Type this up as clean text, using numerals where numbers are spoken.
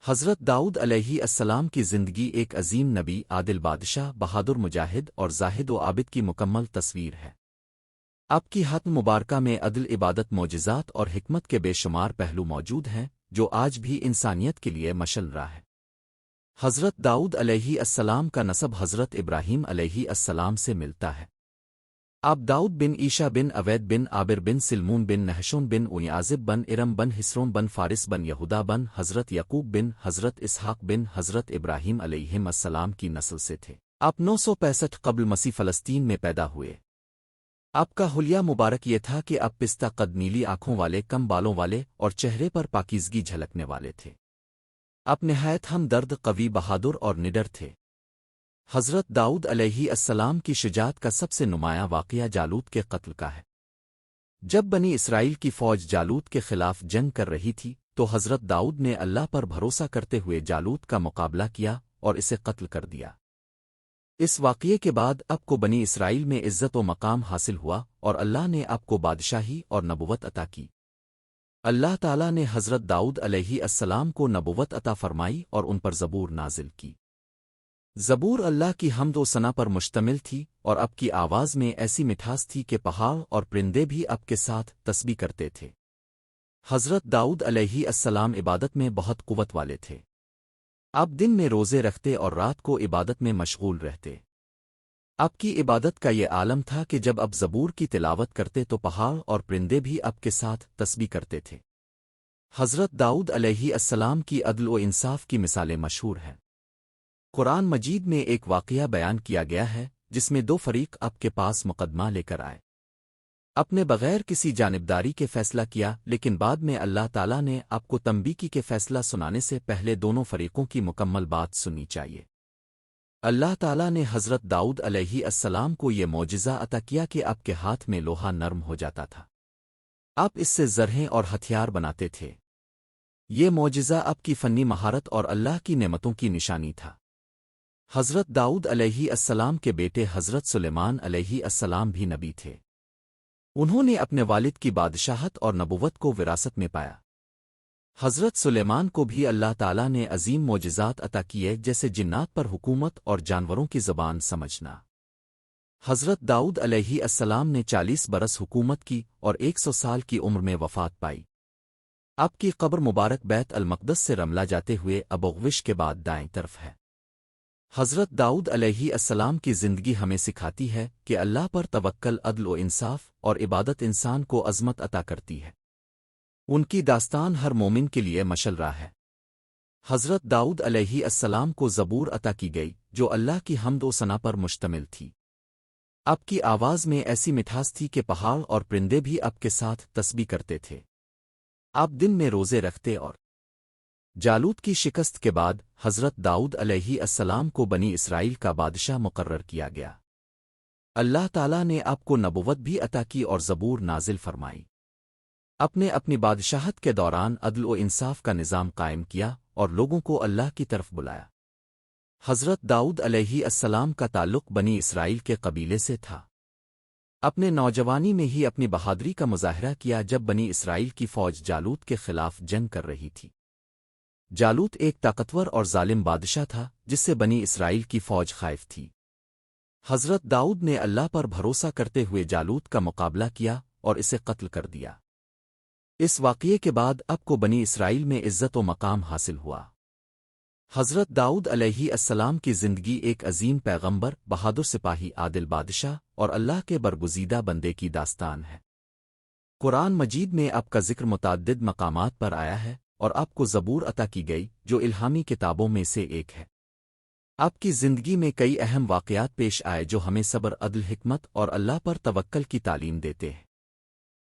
حضرت داؤد علیہ السلام کی زندگی ایک عظیم نبی، عادل بادشاہ، بہادر مجاہد اور زاہد و عابد کی مکمل تصویر ہے۔ آپ کی حتم مبارکہ میں عدل، عبادت، معجزات اور حکمت کے بے شمار پہلو موجود ہیں جو آج بھی انسانیت کے لیے مشل رہا ہے۔ حضرت داؤد علیہ السلام کا نسب حضرت ابراہیم علیہ السلام سے ملتا ہے۔ آپ داؤد بن عیشا بن اوید بن عابر بن سلمون بن نحشون بن اُنیازب بن ارم بن حسرون بن فارس بن یہودا بن حضرت یعقوب بن حضرت اسحاق بن حضرت ابراہیم علیہم السلام کی نسل سے تھے۔ آپ 965 قبل مسیح فلسطین میں پیدا ہوئے۔ آپ کا حلیہ مبارک یہ تھا کہ آپ پستہ قد، نیلی آنکھوں والے، کم بالوں والے اور چہرے پر پاکیزگی جھلکنے والے تھے۔ آپ نہایت ہمدرد، قوی، بہادر اور نڈر تھے۔ حضرت داؤد علیہ السلام کی شجاعت کا سب سے نمایاں واقعہ جالوت کے قتل کا ہے۔ جب بنی اسرائیل کی فوج جالوت کے خلاف جنگ کر رہی تھی تو حضرت داؤد نے اللہ پر بھروسہ کرتے ہوئے جالوت کا مقابلہ کیا اور اسے قتل کر دیا۔ اس واقعے کے بعد آپ کو بنی اسرائیل میں عزت و مقام حاصل ہوا اور اللہ نے آپ کو بادشاہی اور نبوت عطا کی۔ اللہ تعالیٰ نے حضرت داؤد علیہ السلام کو نبوت عطا فرمائی اور ان پر زبور نازل کی۔ زبور اللہ کی حمد و ثنا پر مشتمل تھی اور آپ کی آواز میں ایسی مٹھاس تھی کہ پہاڑ اور پرندے بھی آپ کے ساتھ تسبیح کرتے تھے۔ حضرت داؤد علیہ السلام عبادت میں بہت قوت والے تھے۔ آپ دن میں روزے رکھتے اور رات کو عبادت میں مشغول رہتے۔ آپ کی عبادت کا یہ عالم تھا کہ جب آپ زبور کی تلاوت کرتے تو پہاڑ اور پرندے بھی آپ کے ساتھ تسبیح کرتے تھے۔ حضرت داؤد علیہ السلام کی عدل و انصاف کی مثالیں مشہور ہیں۔ قرآن مجید میں ایک واقعہ بیان کیا گیا ہے جس میں دو فریق آپ کے پاس مقدمہ لے کر آئے۔ اپنے بغیر کسی جانبداری کے فیصلہ کیا، لیکن بعد میں اللہ تعالیٰ نے آپ کو تنبیہ کے فیصلہ سنانے سے پہلے دونوں فریقوں کی مکمل بات سننی چاہیے۔ اللہ تعالیٰ نے حضرت داؤد علیہ السلام کو یہ معجزہ عطا کیا کہ آپ کے ہاتھ میں لوہا نرم ہو جاتا تھا۔ آپ اس سے زرہیں اور ہتھیار بناتے تھے۔ یہ معجزہ آپ کی فنی مہارت اور اللہ کی نعمتوں کی نشانی تھا۔ حضرت داؤد علیہ السلام کے بیٹے حضرت سلیمان علیہ السلام بھی نبی تھے۔ انہوں نے اپنے والد کی بادشاہت اور نبوت کو وراثت میں پایا۔ حضرت سلیمان کو بھی اللہ تعالیٰ نے عظیم معجزات عطا کیے، جیسے جنات پر حکومت اور جانوروں کی زبان سمجھنا۔ حضرت داؤد علیہ السلام نے 40 برس حکومت کی اور 100 سال کی عمر میں وفات پائی۔ آپ کی قبر مبارک بیت المقدس سے رملہ جاتے ہوئے ابوغوش کے بعد دائیں طرف ہے۔ حضرت داؤد علیہ السلام کی زندگی ہمیں سکھاتی ہے کہ اللہ پر توکل، عدل و انصاف اور عبادت انسان کو عظمت عطا کرتی ہے۔ ان کی داستان ہر مومن کے لیے مشل راہ ہے۔ حضرت داؤد علیہ السلام کو زبور عطا کی گئی جو اللہ کی حمد و ثنا پر مشتمل تھی۔ آپ کی آواز میں ایسی مٹھاس تھی کہ پہاڑ اور پرندے بھی آپ کے ساتھ تسبیح کرتے تھے۔ آپ دن میں روزے رکھتے اور جالوت کی شکست کے بعد حضرت داؤد علیہ السلام کو بنی اسرائیل کا بادشاہ مقرر کیا گیا۔ اللہ تعالیٰ نے آپ کو نبوت بھی عطا کی اور زبور نازل فرمائی۔ اپنی بادشاہت کے دوران عدل و انصاف کا نظام قائم کیا اور لوگوں کو اللہ کی طرف بلایا۔ حضرت داؤد علیہ السلام کا تعلق بنی اسرائیل کے قبیلے سے تھا۔ اپنے نوجوانی میں ہی اپنی بہادری کا مظاہرہ کیا جب بنی اسرائیل کی فوج جالوت کے خلاف جنگ کر رہی تھی۔ جالوت ایک طاقتور اور ظالم بادشاہ تھا جس سے بنی اسرائیل کی فوج خائف تھی۔ حضرت داؤد نے اللہ پر بھروسہ کرتے ہوئے جالوت کا مقابلہ کیا اور اسے قتل کر دیا۔ اس واقعے کے بعد آپ کو بنی اسرائیل میں عزت و مقام حاصل ہوا۔ حضرت داؤد علیہ السلام کی زندگی ایک عظیم پیغمبر، بہادر سپاہی، عادل بادشاہ اور اللہ کے برگزیدہ بندے کی داستان ہے۔ قرآن مجید میں آپ کا ذکر متعدد مقامات پر آیا ہے اور آپ کو زبور عطا کی گئی جو الہامی کتابوں میں سے ایک ہے۔ آپ کی زندگی میں کئی اہم واقعات پیش آئے جو ہمیں صبر، عدل، حکمت اور اللہ پر توکل کی تعلیم دیتے ہیں۔